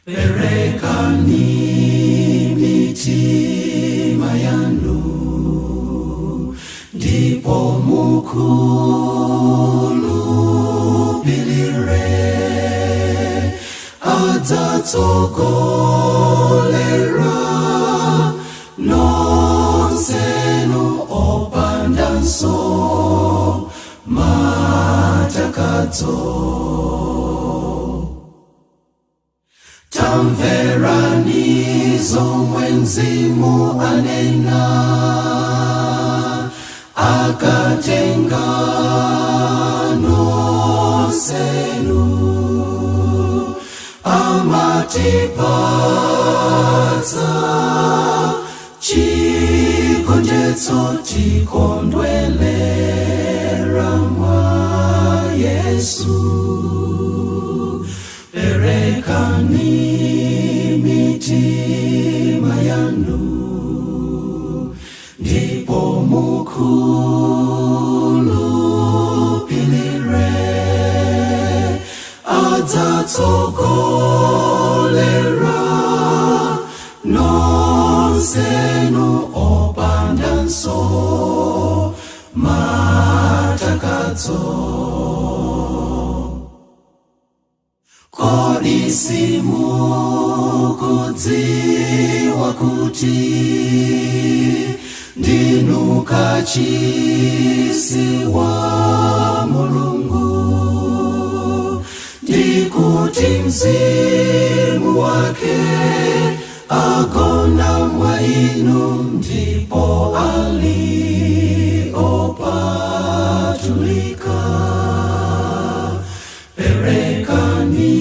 Perekani mitima yanu, ndipo mukhulupirire, adzatsogolera nonsenu opandanso matakadzo. Tamverani zomwe Mzimu anena, akatenga nonsenu, amatipatsa chigonjetso tikondwelera mwa Yesu. Perekani mitima yanu, ndipo mukhulupirire, adzatsogolera nonsenu opandanso matakadzo. Kodi simukudziwa kuti ndinu kachisi wa Mulungu, ndikuti Mzimu wake agona mwa inu, ndipo aliopatulika. Perekani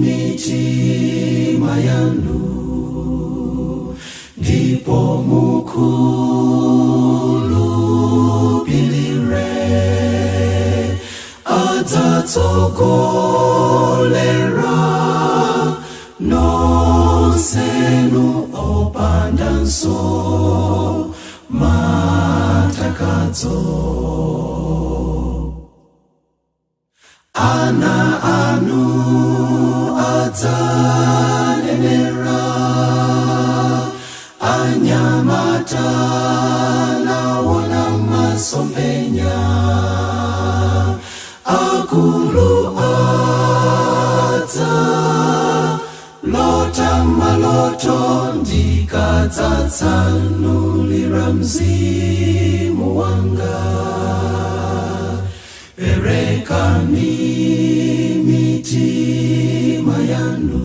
mitima yanu, ndipo mukhulupirire, adzatsogolera nonsenu opandanso matakadzo. Ana anu adzanenera, anyamata nawona masomphenya, akulu adza lota maloto, ndikadzatsanulira Mzimu wanga. Perekani mitima yanu,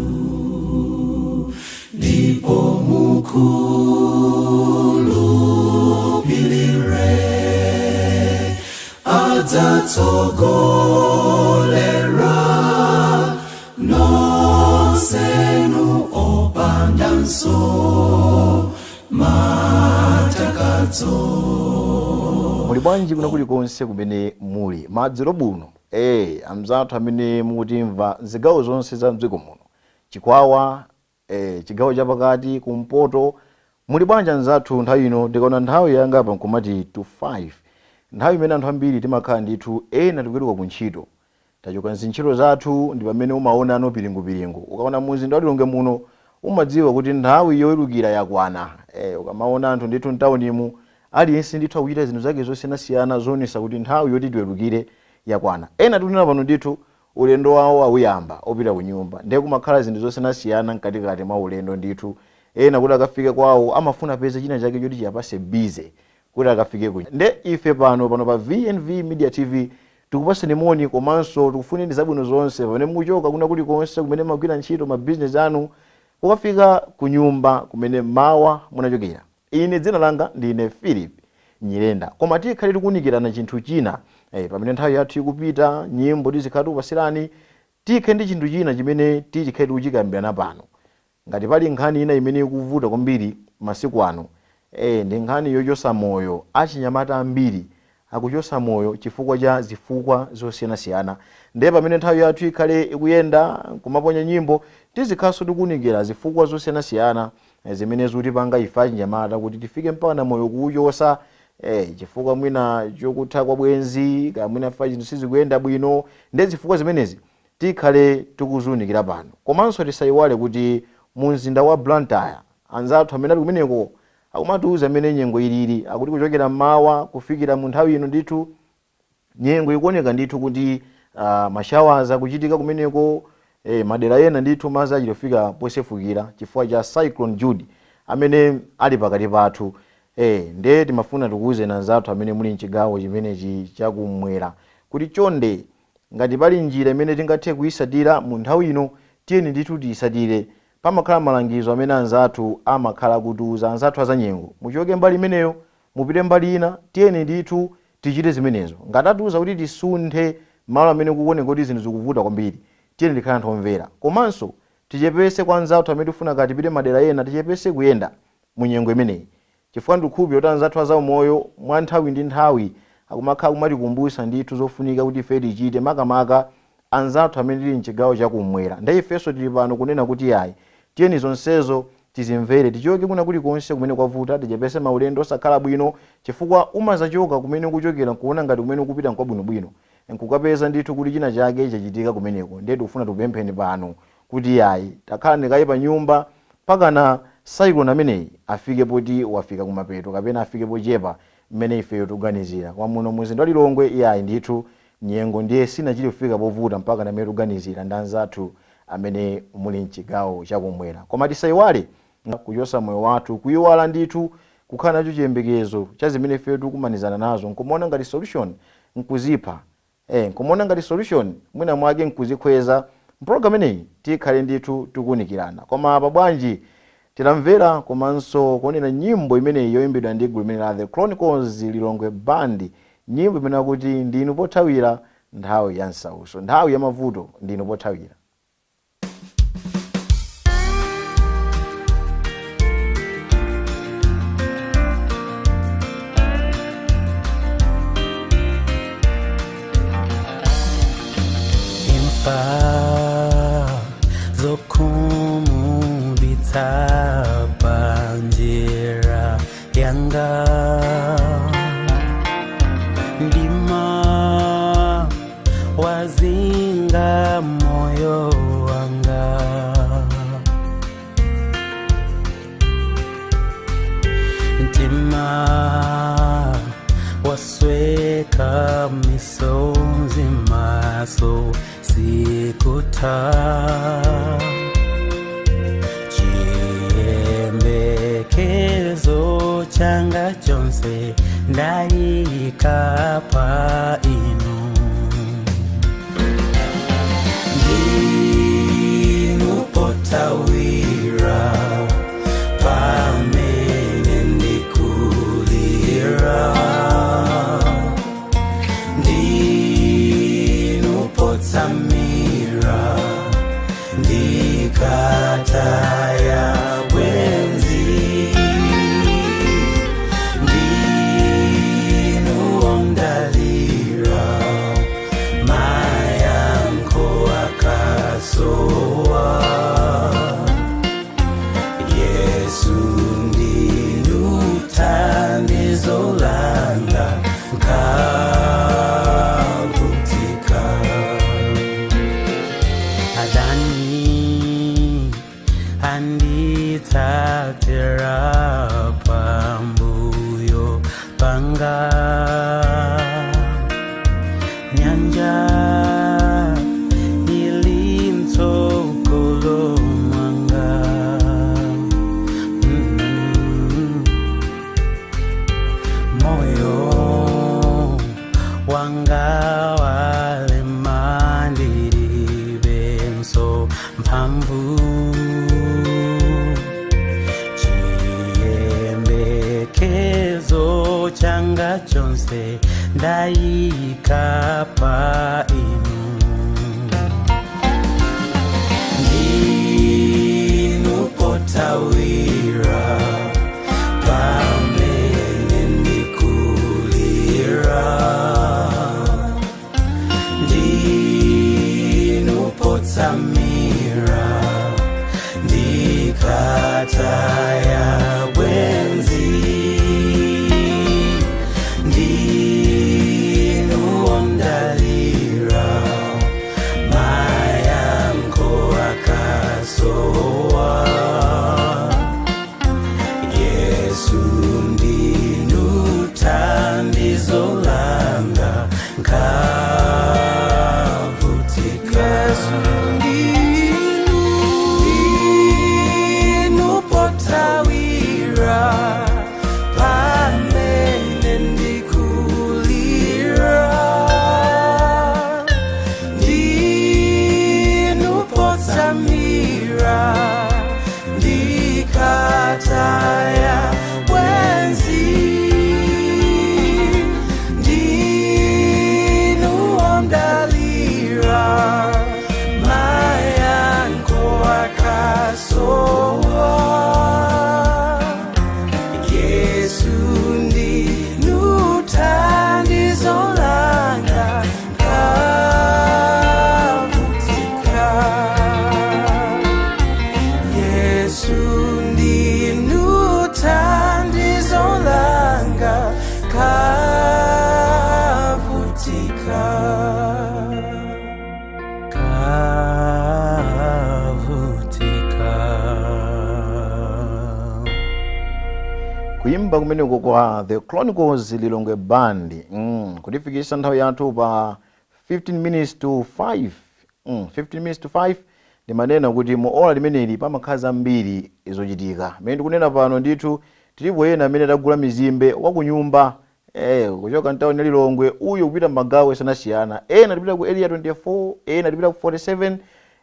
ndipo mukhulupirire, adzatsogolera nonsenu opandanso matakadzo. Muli bwanji kuno kulikonse kumene muli madzero buno amzathu amene mukutimva zigawo zonse za mdziko muno, Chikwawa, chigawo chapakati, kumpoto. Muli bwanji anzathu? Nthawi ino ndikaona nthawi yanga apa nkumati 25, nthawi imene anthu ambiri timakhala ndithu ena tikuyeruka kuntchito, tachoka ntchito zathu, ndi pamene umaona ano pilingu. Ukaona muzinda walilonge muno umadziwa kuti nthawi yoyerukira yakwana. Ukamaona anthu ndithu mtaunimu aliyense ndithu akuchita zinthu zake zosiyanasiyana zonesa kuti nthawi yoti tiwerukire yakwana. Ena tikunena pano ndithu ulendo wawo awuyamba opita ku nyumba, ndiye kumakhala zinthu zosiyanasiyana mkatikati mwa ulendo ndithu. Ena kuti akafike kwawo amafuna peze china chake choti chiyapase busy kuti akafike ku. Nde ife pano pa VNV Media TV tikupaseni moni, komanso tikufuneni zabwino zonse pamene muchoka kuna kulikonse kumene magwira ntchito ma business anu, kukafika ku nyumba kumene mawa munachokera. Ine dzina langa ndine Philip Nyirenda, koma tikhale tikunikirana chinthu china pamene nthawi yathu ikupita, nyimbo tizikhala tikupasirani, tikhe ndi chinthu china chimene tikhale tikuchikambirana pano. Ngati pali nkhani ina imene ikuvuta kwambiri masiku ano, ndi nkhani yochosa moyo. Achinyamata ambiri akuchosa moyo chifukwa cha zifukwa zosiyanasiyana. Ndiye pamene nthawi yathu ikhale ikuyenda kumaponya nyimbo, tizikhaso tikunikira zifukwa zosiyanasiyana zimene zikutipanga ife achinyamata kuti tifike mpaka na moyo kuuchosa, chifukwa mwina chokutha kwa bwenzi, mwina fa chinthu sizikuyenda bwino. Ndi zifukwa zimenezi tikhale tikuzunikira pano. Komanso tisayiwale kuti mu mzinda wa Blantyre anzathu amene ali kumeneko akumatiuza amene nyengo ilili, akuti kuchokera mmawa kufikira mu nthawi ino ndithu nyengo ikuoneka ndithu kuti mashawaza kuchitika kumeneko, madera ena ndithu madzi achitofika posefukira chifukwa cha Cyclone Jude amene ali pakati pathu. Nde timafuna tikuuze anzathu amene muli mchigawo chimenechi chakumwera kuti chonde ngati pali njira imene tingathe kuyisatira mu nthawi ino tiyeni ndithu tiyisatire. Pamakhala malangizo amene anzathu amakhala kutiuza anzathu azanyengo, muchoke mbali imeneyo mupite mbali ina, tiyeni ndithu tichite zimenezo. Ngati atiuza kuti tisunthe malo amene kuoneka kuti zinthu zikuvuta kwambiri, tiyeni tikhale anthu omvera. Komanso tichepese kwa anzathu amene tifuna kati tipite madera ena, tichepese kuyenda mu nyengo imeneyi chifukwa ndikukhulupirira kuti anzathu azaumoyo mwa nthawi ndi nthawi akumakhala kumatikumbutsa ndithu zofunika kuti ife tichite, makamaka anzathu amene tili mchigawo chakumwera. Ndiye ifenso tili pano kunena kuti ayi tiyeni zonsezo tizimvere, tichoke kuna kulikonse kumene kwavuta, tichepese maulendo osakhala bwino chifukwa umazachoka kumene kuchokera kuona ngati kumene kupita kwabwinobwino nkukapeza ndithu kuti china chake chachitika kumeneko. Ndiye tikufuna tikupempheni pano kuti ayi takhala ndikayi pa nyumba pakana cyclone ameneyi afike poti wafika kumapeto kapena afike pochepa mmene ifeyo tikuganizira. Kwa muno mzinda wa Lilongwe iyayi ndithu nyengo ndiye sina chili kufika povuta mpaka na mmene tikuganizira ndi anzathu amene muli mchigawo chakumwera. Koma tisayiwale kuchotsa moyo wathu, kuyiwala ndithu kukhala nacho chiyembekezo cha zimene ifeyo tikumanizana nazo, nkumaona ngati solution nkuzipha, nkumaona ngati solution mwina mwake nkuzikweza. Program ineyi tikhale ndithu tikuunikirana. Koma apa bwanji tilamvera komanso kuonera nyimbo imeneyi yoyimbidwa ndi gulu limene la The Chronicles Lilongwe Band, nyimbo imene akuti ndinu pothawira nthawi ya nsauso, nthawi ya mavuto ndinu pothawira. Banjira yanga ndima wazinga moyo wanga ntima wasweka misonzi maso sikuta chiyembekezo changa chonse ndayika pa inu, ndinu pothawira pamene ndikulira, ndinu potsamira ndikataya bwenzi, ndinu ondalira mayankho akasowa, Yesu ndinu thandizo langa nkavutika. Adani anditsatira pambuyo panga, nyanja ili mtsogolo mwanga, moyo wanga walema ndilibenso mphamvu, chiyembekezo changa chonse ndayika pa inu, ndinu pothawira pamene ndikulira, ndinu potsamira ndikataya bwenzi, ndinu ondalira mayankho ndasowa Yesu ndinu thandizo langa kavutika Yesu ndinu thandizo langa kavutika kuimba kumeneko kwa The Chronicles Lilongwe Band kutifikisha nthawi yathu pa 15 minutes to 5 15 minutes to 5 ndi manena kuti mu ola limeneli pamakhala zambiri zochitika. Mene ndikunena pano ndithu tilipo ena amene tagula mizimbe wa kunyumba kuchoka ntawuni ya Lilongwe uyu kupita magawo esanasiyana, ena tipita ku area 24, ena tipita ku 47,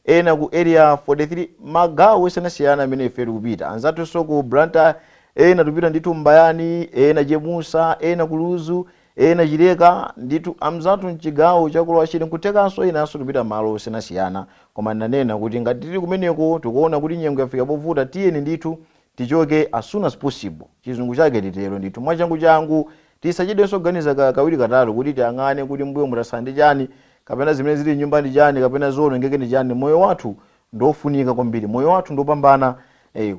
ena ku area 43, magawo esanasiyana amene ife tikupita. Anzathu so ku Branta, ena tupita ndithu Mbayani, ena Jemusa, ena Kuluzu, ena Chileka, ndithu amzathu mchigawo chakulowa chini kutekanso ena aso tupita malo osanasiyana. Koma nanena kuti ngati tili kumeneko tikuona kuti nyengo yafika povuta, tiyeni ndithu tichoke as soon as possible. Chizungu chake titero ndithu mwachangu tisachedwenso kuganiza kawiri katatu kuti tiyang'ane kuti mbuyo mutasandi chani kapena zimene zili nyumba ndi chani kapena zonongeke ndi chani. Moyo wathu ndofunika kwambiri, moyo wathu ndopambana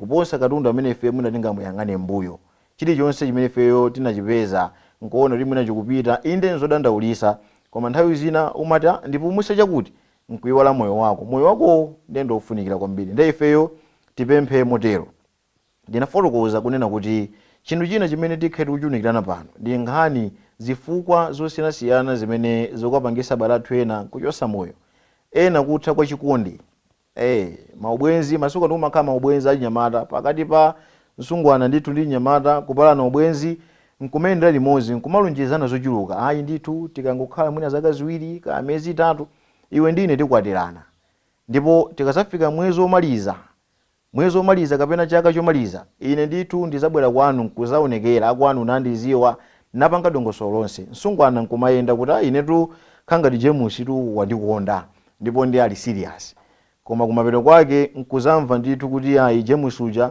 kuposa katundu amene ife mwina tingamuyang'ane mbuyo. Chilichonse chimene ifeyo tinachipeza nkuona kuti mwina chikupita inde nzodandaulisa, koma nthawi zina umata ndipumwise chakuti nkuiwala moyo wako. Moyo wako ndiye ndofunikira kwambiri. Ndiye ifeyo tipemphe motero. Ndinafotokoza kunena kuti chinthu china chimene tikhetu kuchunikirana pano ndi nkhani zifukwa zosiyanasiyana zimene zokapangisa balathu ena kuchosa moyo, ena kutha kwa chikondi. Maubwenzi masuka ndiumakhala maubwenzi achinyamata pakati pa msungwana ndithu ndi nyamata kupalana ubwenzi nkumendera limodzi nkumalonjezana zochuluka. Ayi ndithu tikangokhala mwina zaka ziwiri ka miyezi itatu iwe ndine tikwatirana, ndipo tikasafika mwezi omaliza kapena chaka chomaliza ine ndithu ndizabwera kwanu nkuzaonekera akwanu nandiziwa napanga dongosolo lonse. Msungwana nkumayenda kuti inetu khangati James tu wandikonda ndipo ndi ali serious, koma kumapeto kwake nkuzamva ndithu kuti ayi James uja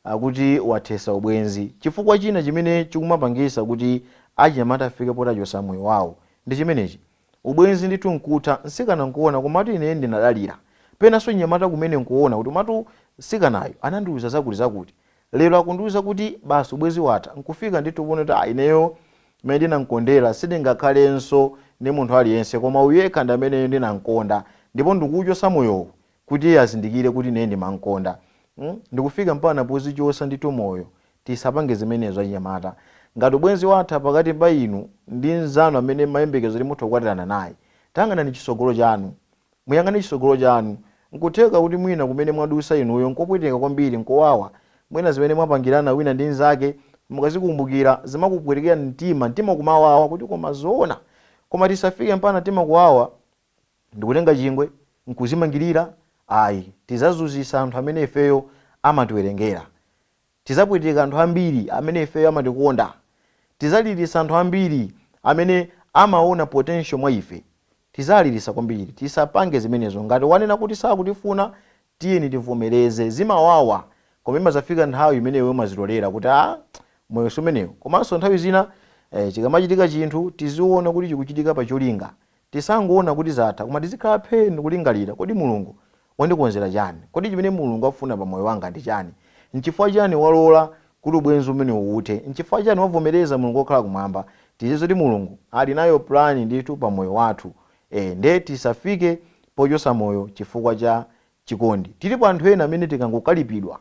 akuti wathesa ubwenzi. Chifukwa china chimene chikumapangisa kuti achinyamata afike potachosa moyo wawo ndi chimenechi. Ubwenzi ndithu nkutha nsikana nkuona komatu ine ndinadalira, penanso nyamata kumene nkuona kuti matu sikanayo anandiuza zakuti lero akundiuza kuti basi ubwenzi watha. Nkufika ndithu kuona kuti ineyo mene ndinankondera sindingakhalenso ndi munthu aliyense, koma uyekha ndi amene ndinankonda ndipo ndikuchosa moyo kuti azindikire kuti ine ndimankonda. Ndikufika mpana pozichosa ndithu moyo tisapange zimenezo achinyamata. Ngati ubwenzi watha pakati pa inu ndi nzanu amene mayembekezo ndi mutha kukwatirana naye, tang'anani chisogolo chanu, muyang'ane chisogolo chanu. Nkutheka kuti mwina kumene mwadusa inuyo nkopweteka kwambiri nkowawa, mwina zimene mwapangirana wina ndi nzake mukazikumbukira zimakupwetekera mtima kumawawa kuti koma zoona. Koma tisafike mpana mtima kuwawa ndikutenga chingwe nkuzimangirira, ayi tizazuzisa anthu amene ifeyo amatiwerengera, tizapweteka anthu ambiri amene ifeyo amatikonda, tizalirisa anthu ambiri amene amaona potential mwa ife, tizalirisa kwambiri. Tisapange zimenezo. Ngati wanena kuti sakutifuna tiyeni tivomereze, zimawawa koma imazafika nthawi imene iwe umazilolera kuti moyo sumenewo. Komanso nthawi zina chikamachitika chinthu tiziona kuti chikuchitika pa cholinga, tisangoona kuti zatha, koma tizikhala pheni kulingalira kodi Mulungu wandikonzera chani, kodi chimene Mulungu afuna pa moyo wanga ndi chani, nchifukwa chani walola kuti ubwenzi umene uwute, nchifukwa chani wavomereza Mulungu okhala kumwamba. Tizizo kuti Mulungu ali nayo plani ndithu pa moyo wathu. Nde tisafike pochosa moyo chifukwa cha chikondi. Tilipo anthu ena amene tikangokalipidwa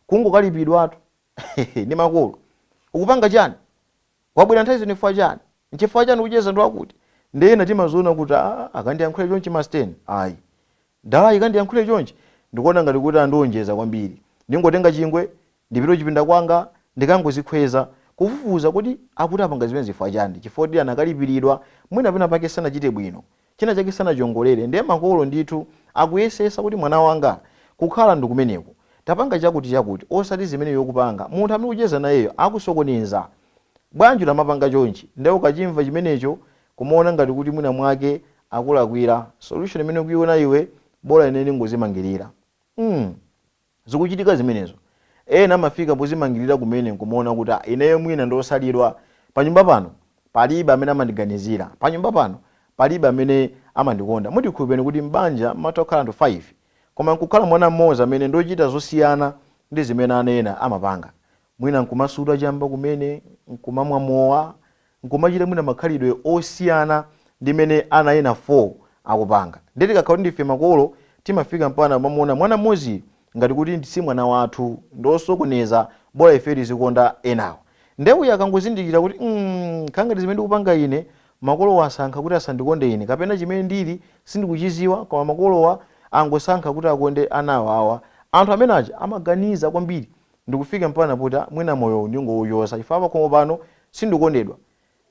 kungokalipidwatu ndi makolo, ukupanga chani, wabwera nthawi zino chifukwa chani, nchifukwa chani kucheza ndo akuti. Ndena timazoona kuti akandiyankhule chonchi masteni, ayi ndala ikandiyankhule chonchi ndikuona ngati kuti andionjeza kwambiri. Ndingotenga chingwe ndipita chipinda kwanga ndikangozikhweza kufufuza kuti akuti apanga zimene zifukwa chani, chifukwa anakalipiridwa mwina pena pake sanachite bwino, china chake sanachongolere. Ndiye makolo ndithu akuyesesa kuti mwana wanga kukhala ndikumeneko tapanga chakuti osati zimene yokupanga munthu amene ucheza nayeyo akusokoneza. Bwanji lamapanga chonchi ndiye ukachimva chimenecho kumuona ngati kuti mwina mwake akulakwira, solution imene ukuiona iwe bora inene ngozimangirira. zikuchitika zimenezo. Ena amafika pozimangirira kumene nkumaona kuti ineyo mwina ndosalidwa panyumba pano palibe amene amandiganizira, panyumba pano palibe amene amandikonda. Mutikhulupireni kuti mbanja matokhala ndo 5 koma nkukhala mwana mmodzi amene ndochita zosiyana ndi zimene anena amapanga. Mwina nkumasuta chamba kumene nkumamwa mowa nkumachita mwina makhalidwe osiyana ndi mene ana ena 4 akupanga. Ndeti kakhala ndife makolo timafika mpana mamuona mwana mmodzi ngati kuti si mwana wathu ndosokoneza bora ife tizikonda enawo. Ndewu yakangozindikira kuti khangati zimene ndikupanga ine makolo wasankha kuti asandikonde ine kapena chimene ndili sindikuchiziwa koma makolowa angosankha kuti akonde anawo awa. Anthu amene aja amaganiza kwambiri ndikufika mpana puta mwina moyo ndingoyosa ifapa koma pano sindikondedwa.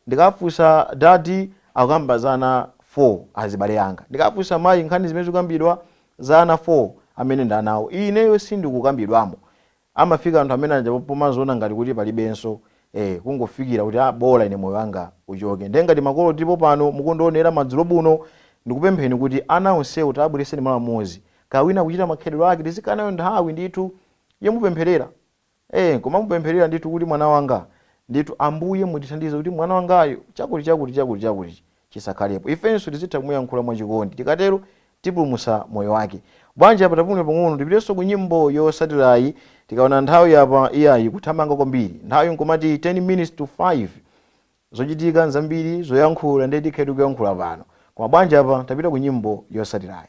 Ndikafusa dadi akambazana 4 azibale yanga, ndikafusa mayi nkhani zimene zikambidwa za ana 4 amene ndanawo ineyo sindikukambidwamo. Amafika anthu amene aja pomazoona ngati kuti palibenso kungofikira kuti bora ine moyo wanga uchoke. Ndengati makolo tipo pano mukundionera madzulo buno ndikupempheni kuti ana onsewo tabwereseni mala mmodzi kawina kuchita makhalidwe ake tizikanayo nthawi ndithu yomupempherera. Koma mupempherera ndithu kuti mwana wanga ndithu Ambuye mutithandize kuti mwana wangayo chakuti chisakhalepo. Ifenso tizitha kumuyankhula mwachikondi tikatero tipulumutsa moyo wake. Bwanji apa tapumule pang'ono tipirenso ku nyimbo yosatirayi tikaona nthawi apa iyayi kuthamanga kwambiri. Nthawi nkomati 10 minutes to 5 zochitika nzambiri zoyankhula ndi tikhedu kuyankhula pano. Koma bwanji apa tapita ku nyimbo yosatirayi.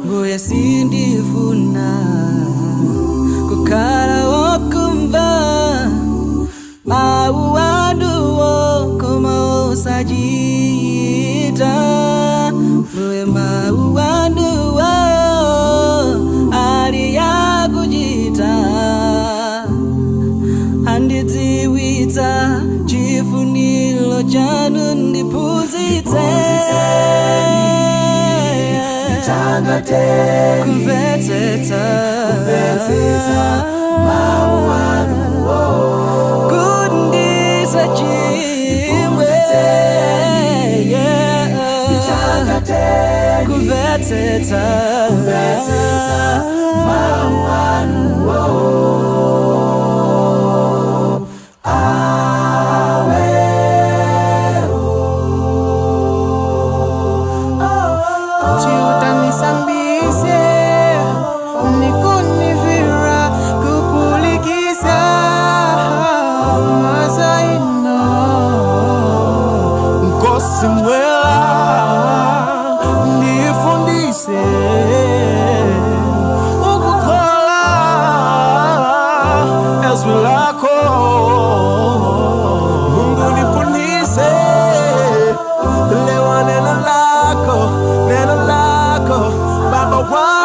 Ngoya sindifuna kukhala wokumva mauwanuwo koma osachita. Ngoya mauwanuwo ali yakuchita andidziwitsa chifuniro chanu ndiphunzitse kumvetsetsa mawu anuwo kundisa chimwe kumvetsetsa mawu anuwo. Neno lako Baba.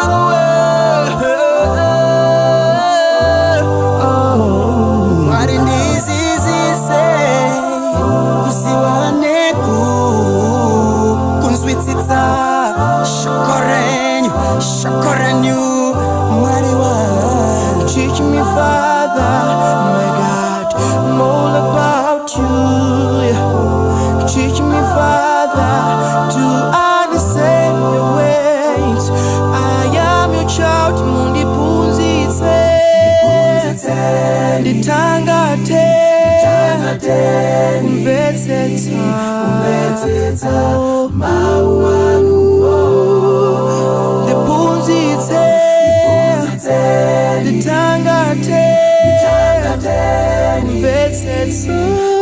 kumvetsetsa mawu anuwo ndiphunzitse nditangate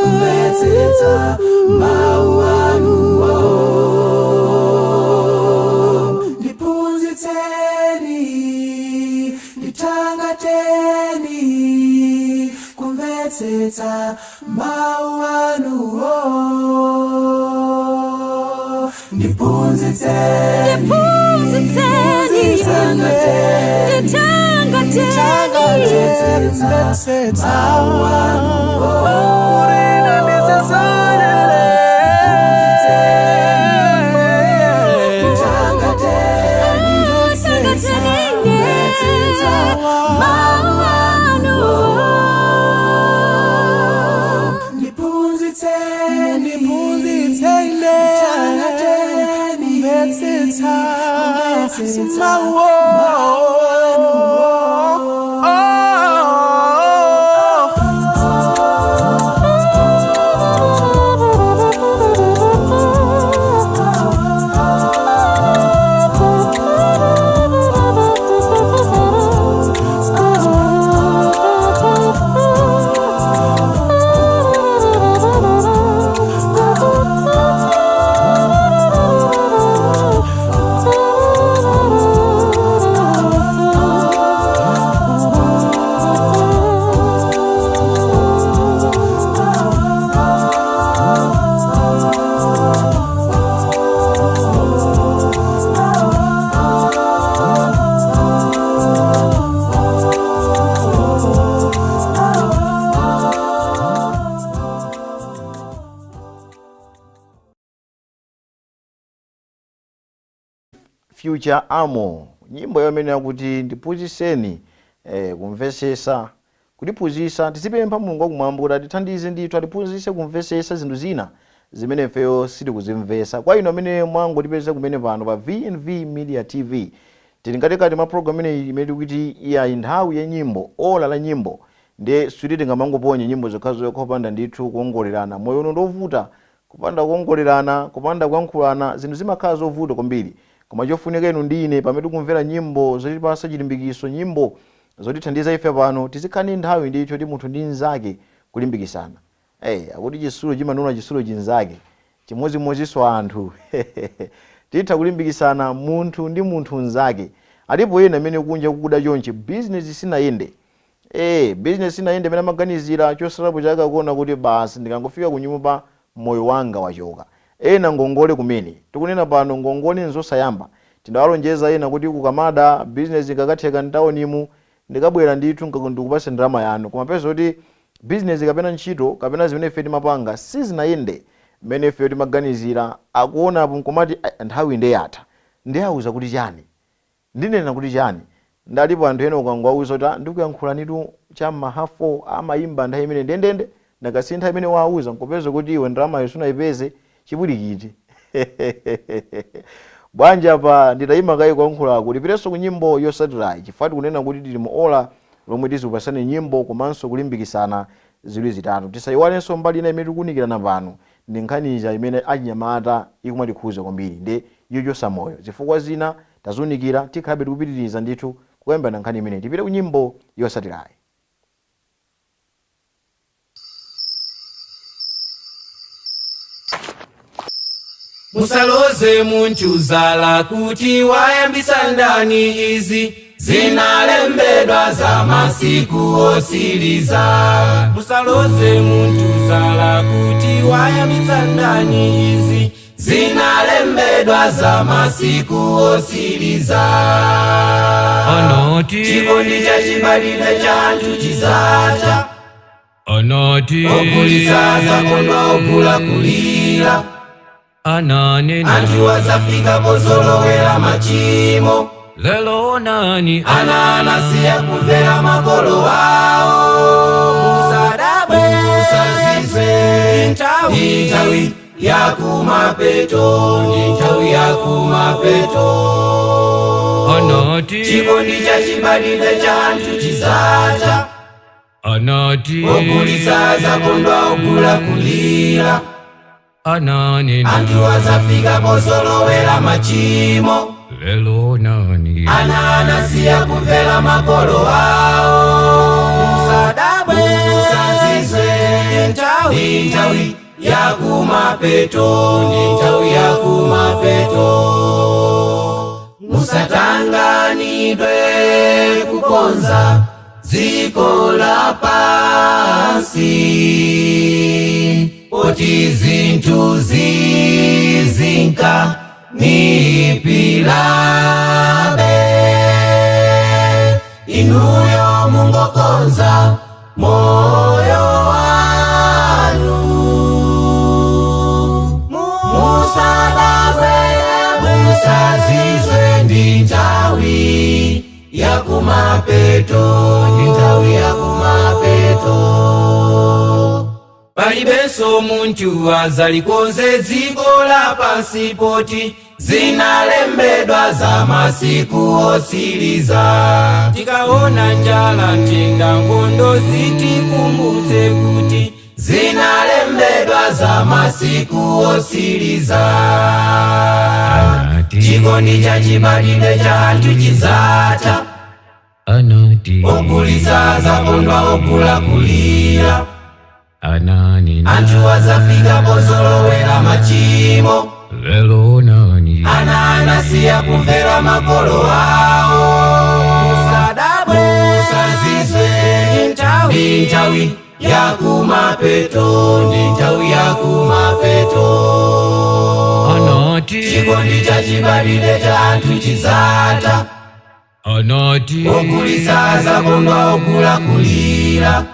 kumvetsetsa mawu anuwo ndiphunzitseni nditangateni kumvetsetsa mawu anuwo ndiphunzitseni kumvetsetsa mawu Future Amo, nyimbo yomene yakuti ndiphunzitseni kumvetsetsa, kutiphunzitsa tizipempha Mulungu wakumwamba kuti atithandize ndithu atiphunzitse kumvetsetsa zinthu zina zimene ifeyo sitikuzimvetsa. Kwa ino amene mwangotipeza kumene pano pa VNV Media TV, tili katikati mwa program imene kuti iya nthawi ya nyimbo, ola la nyimbo, ndi suti tingamangoponya nyimbo zokhazo kopanda ndithu kuongolerana. Moyo uno ndovuta, kupanda kuongolerana, kupanda kuyankhulana, zinthu zimakhala zovuta kwambiri. Koma chofunika inu ndine pamene tikumvera nyimbo zotipasa chilimbikiso, nyimbo zotithandiza ife pano, tizikhani nthawi ndithu ndi munthu ndi nzake kulimbikisana. Akuti chisulo chimanuna chisulo chinzake, chimodzimodzinso anthu. Titha kulimbikisana munthu ndi munthu nzake. Alipo ena amene kunja kukuda chonchi, business sinayende. Business sinayende amene amaganizira chosalapo chake kuona kuti basi ndikangofika ku nyumba moyo wanga wachoka. Ena ngongole kumene tikunena pano ngongole nzosayamba. Tindawalonjeza ena kuti kukamada business ikakatheka ntawonimu ndikabwera ndithu ndikupasa ndalama yanu. Koma pesa kuti business kapena ntchito kapena zimene ife timapanga sizinayende mmene ife timaganizira, akuona apo nkomati nthawi ndi yatha. Ndi auza kuti chani? Ndinena kuti chani? Ndalipo anthu ena ukangwauza kuti ndikuyankhula nitu chamma hafo amayimba nthawi imene ndendende ndakasintha imene wauza nkopeza kuti iwe ndalama yosuna ipeze chipulikiti. Bwanja pa nditayima kai kuyankhula kuti pireso ku nyimbo yosatirayi chifukwa kunena kuti tili mu ola lomwe tizikupasani nyimbo komanso kulimbikisana ziwiri zitatu. Tisayiwalenso mbali ina imene tikunikirana pano ndi nkhaniza imene achinyamata ikumatikhuza kwambiri ndi yochosa moyo. Zifukwa zina tazunikira tikhalabe tikupitiriza ndithu kuyambana nkhani imene tipite ku nyimbo yosatirayi. Musaloze munchuzala kuti wayambisa ndani izi zinalembedwa za masiku osiliza. Musaloze munchuzala kuti wayambisa ndani izi zinalembedwa za masiku osiliza. Anoti chikondi cha chibalile chantu chizacha. Anoti okulisaza kondwa okula kulira. Anani Antu wazafika pozolowela machimo. lelo nani Ananasiya kumvera makolo wao. Musadabwe musazize Ntawi ya kumapeto. Ntawi ya kumapeto. Anoti Chikondi cha chibalile chantu chizacha. Anoti Okulisaza kondwa okula kulira. ananeni anthu azafika pozolowera machimo lelo nani anasiya kumvera makolo awo musadabwe musazizwe ndi nthawi yakumapeto ndi nthawi yakumapeto musatanganidwe kukonza dziko lapansi poti zinthu zizinka nipilabe inuyo mungokonza moyo wanu musadabwe musazizwe ndi nthawi yakumapeto ndi nthawi yakumapeto palibenso munthu azalikonze dziko lapansi poti zinalembedwa za masiku osiliza tikaona njala ntenda nkhondo zitikumbutse kuti zinalembedwa za masiku osiliza chikondi cha chibadwidwe cha anthu chizatha anati ogulitsa zakondwa ogulakulira ananeni anthu azafika pozolowera machimo lelo nani anasiya kumvera makolo awo musadabwe musazizwe ndi nthawi yakumapeto ndi nthawi yakumapeto anati chikondi cha chibadwidwe cha anthu chizatha anati ogulitsa zakondwa ogulakulira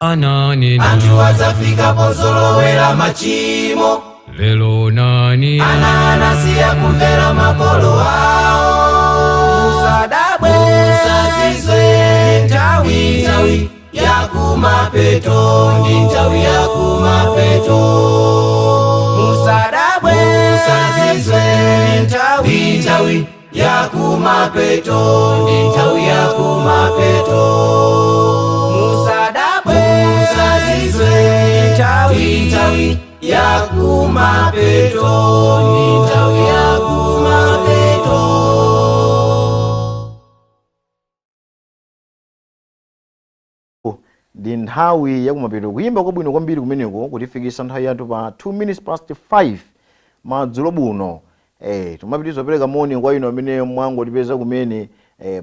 ananeni anthu azafika pozolowera machimo lelo nani anasiya kumvera makolo awo musadabwe musazizwe ndi nthawi yakumapeto ndi nthawi yakumapeto musadabwe musazizwe ndi nthawi yakumapeto ndi nthawi yakumapeto musadabwe musazizwe ndi nthawi yakumapeto ndi nthawi yakumapeto ndi nthawi yakumapeto kuyimba kwabwino kwambiri kumeneko kutifikisa nthawi yathu pa 2 minutes past 5 madzulo buno. Tumapitiriza kupereka moni kwa inu amene mwangotipeza kumene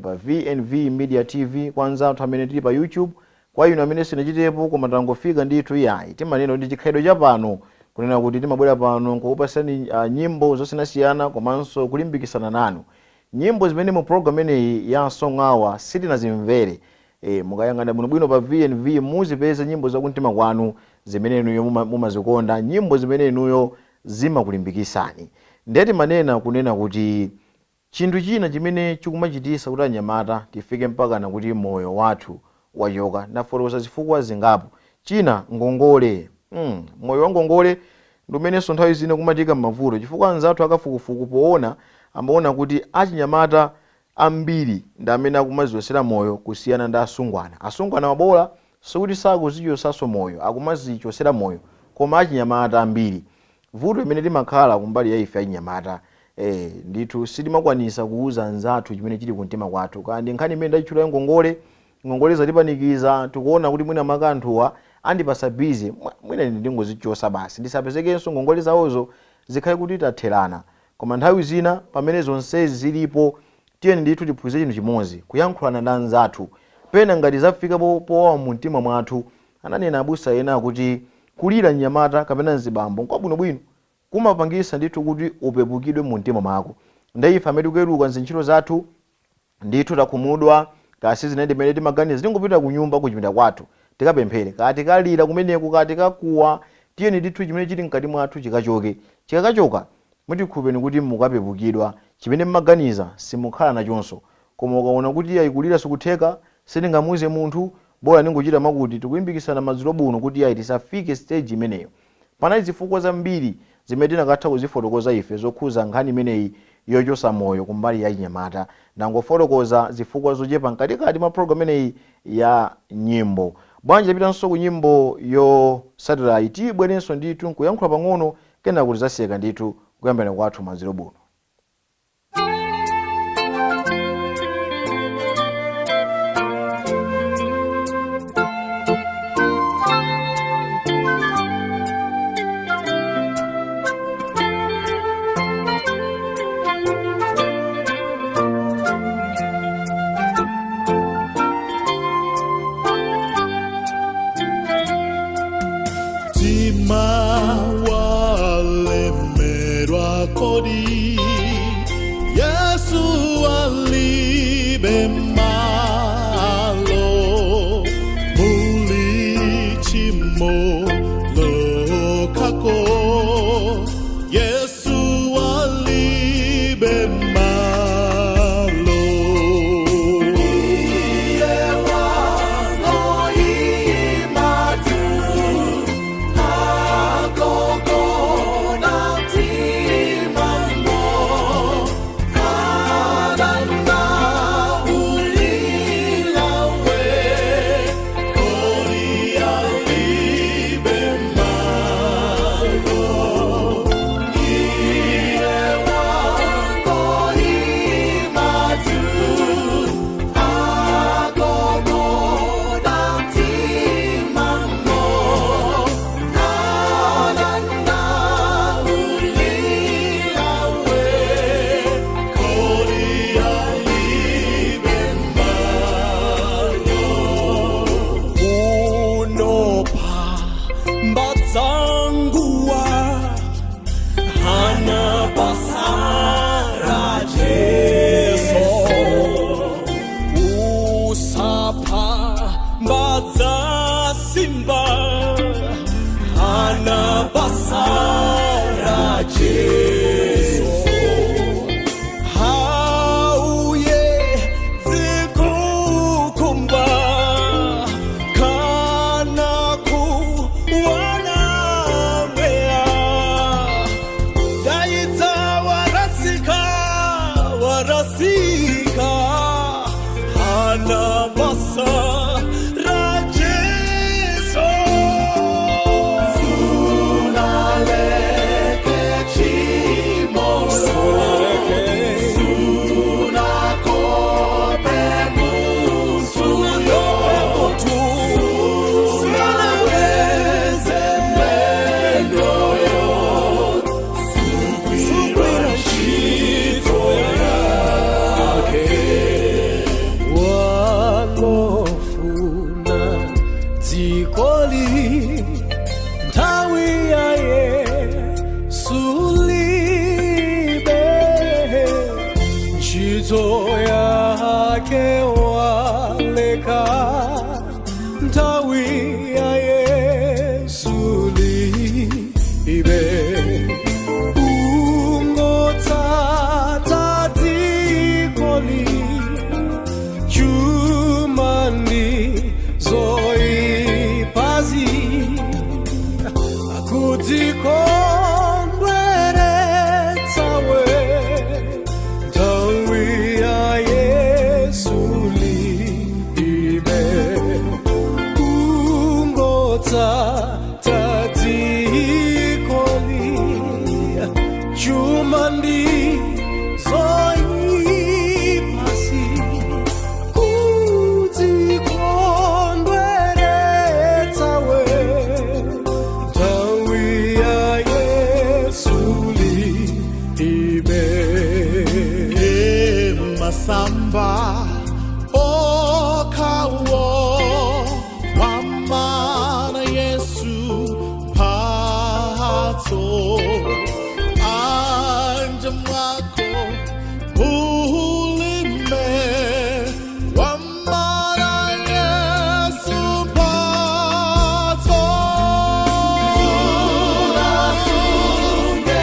pa VNV Media TV, kwanza anthu amene tili pa YouTube, kwa inu amene sinachitepo koma tangofika ndithu iyayi timanena ndi chikhalidwe cha pano kunena kuti timabwera pano nkukupasani nyimbo zosiyanasiyana komanso kulimbikitsana nanu. Nyimbo zimene mu program ineyi ya Song Hour sitinazimvere, mukayang'ana bwinobwino pa VNV muzipeza nyimbo zakumtima kwanu zimene inuyo mumazikonda, nyimbo zimene inuyo zimakulimbikitsani. Ndeti manena kunena kuti chinthu china chimene chikumachitisa kuti anyamata tifike mpaka na kuti moyo wathu wachoka nafotokoza zifukwa zingapo. China ngongole, moyo wa ngongole ndumenenso nthawi zina kumatika m'mavuto chifukwa anzathu akafukufuku poona amaona kuti achinyamata ambiri ndi amene akumaziwesera moyo kusiyana ndi asungwana. Asungwana wabola sikuti sakuzichosaso moyo, akumazichosera moyo, koma achinyamata ambiri vuto imene timakhala kumbali ya ife achinyamata ndithu sitimakwanisa kuuza anzathu chimene chili kumtima kwathu. Kandi nkhani imene ndachitchula ngongole, ngongole zatipanikiza tikuona kuti mwina makanthuwa andipasa busy, mwina ndingozichosa basi ndisapezekenso ngongole zawozo zikhale kuti tatherana. Koma nthawi zina pamene zonsezi zilipo tiyeni ndithu tiphunzire chinthu chimodzi, kuyankhulana ndi anzathu pena ngati zafika powawa mu mtima mwathu. Ananena abusa ena kuti kulira nyamata kapena nzibambo kwabwinobwino kumapangisa ndithu kuti upepukidwe mu mtima mwako. Ndaife amene tikuweruka nzintchito zathu ndithu takhumudwa kasi zinaende mene timaganiza tingopita ku nyumba kuchipinda kwathu tikapemphere, kati kalira kumeneko kati kakuwa tiyeni ndithu chimene chili mkati mwathu chikachoke. Chikakachoka mutikhupeni kuti mukapepukidwa, chimene mmaganiza simukhala nachonso. Koma ukaona kuti ayikulira sikutheka sitingamuuze munthu, bora ningochita makuti tikulimbikitsana madzulo buno kuti ayi tisafike stage imeneyo. Panali zifukwa zambiri zimene tinakatha kuzifotokoza ife zokhuza nkhani imeneyi yochosa moyo kumbali ya chinyamata, nangofotokoza zifukwa zochepa mkatikati mwa program imeneyi ya nyimbo. Bwanji tapitanso ku nyimbo yo satellite, bwerenso ndithu nkuyankhula pang'ono kena kuti zasiyeka ndithu kuyambana kwathu madzulo buno. Walemerwa kodi Yesu alibe malo mulichimo lokako Yesu alibe malo Samba okawo wamana Yesu pato anja mwako ulime wamana Yesu pato nasunge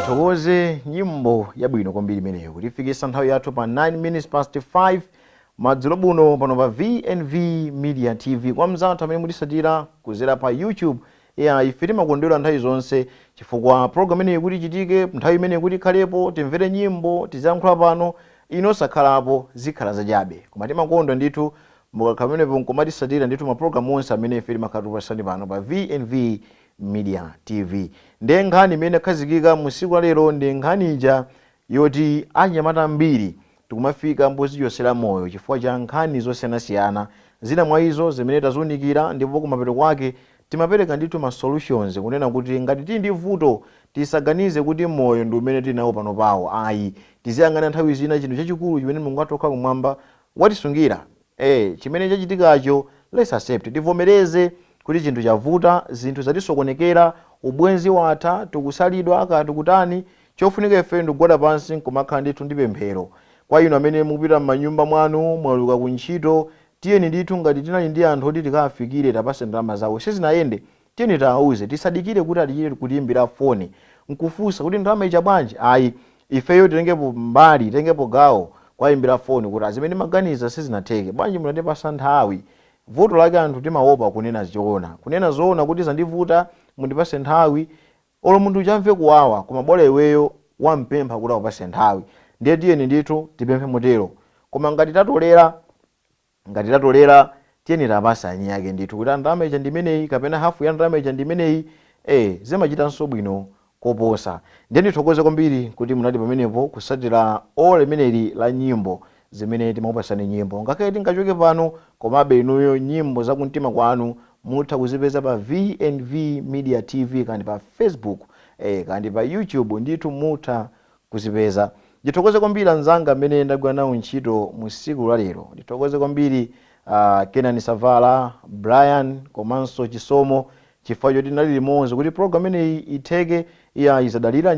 tithokoze nyimbo yabwino kwambiri imeneyo kutifikisa nthawi yathu pa 9 minutes past 5 madzulo buno pano pa VNV Media TV kwa mzathu amene mutisatira kuzera pa YouTube. Ife timakondwera nthawi zonse chifukwa program imeneyi kuti ichitike nthawi imeneyi kuti ikhalepo timvere nyimbo tiziyankhula pano inosakhalapo zikhala zachabe koma timakondwa ndithu mukakhala pamenepo nkumatisatira ndithu maprogramu onse amene ife timakhatupasani pano pa VNV Media TV. Ndiye nkhani imene khazikika musiku lero ndi nkhani ija yoti anyamata ambiri tikumafika mbuzi yosera moyo chifukwa cha nkhani zosiyanasiyana. Zina mwa izo zimene tazunikira ndipo kumapeto kwake timapereka ndithu ma solutions kunena kuti ngati tili ndi vuto tisaganize kuti moyo ndi umene tinawo pano pawo. Ayi, tiziyang'ana nthawi zina chinthu chachikulu chimene Mulungu atokha kumwamba watisungira. Chimene chachitikacho let's accept, tivomereze kuti chinthu chavuta, zinthu zatisokonekera, ubwenzi watha, tikusalidwa aka tikutani, chofunika ife ndikugwada pansi nkumakhala ndithu ndi pemphero. Kwa inu amene mupita m'manyumba mwanu mwaluka kuntchito, tiyeni ndithu ngati tinali ndi anthu oti tikafikire tapase ndalama zawo sizinayende, tiyeni tiawuze, tisadikire kuti atichire kutiyimbira foni nkufunsa kuti ndalama icha bwanji. Ayi, ifeyo titengepo mbali, titengepo gawo kwa imbira foni kuti azimene maganiza sizinatheke bwanji munatipasa nthawi. Vuto lake anthu timaopa kunena zoona kuti zandivuta mundipase nthawi, olo munthu chamve kuwawa koma bora iweyo wampempha kuti akupase nthawi. Ndiye tiyeni ndithu tipemphe motero, koma ngati tatolera tiyeni tapasa anyi yake ndithu kuti ndalama icha ndimeneyi kapena hafu ya ndalama icha ndimeneyi, zimachitanso bwino koposa. Ndiye ndithokoze kwambiri kuti munali pamenepo kusatira ole imeneli la nyimbo zimene timakupasani nyimbo. Ngakhale tingachoke pano komabe inuyo nyimbo zakumtima kwanu mutha kuzipeza pa VNV Media TV kandi pa Facebook kandi pa YouTube ndithu mutha kuzipeza. Ndithokoze kwambiri anzanga amene ndagwira nawo ntchito musiku la lero. Ndithokoze kwambiri Kenani Savala, Brian komanso Chisomo chifukwa choti tinali limodzi kuti program imeneyi itheke izadalira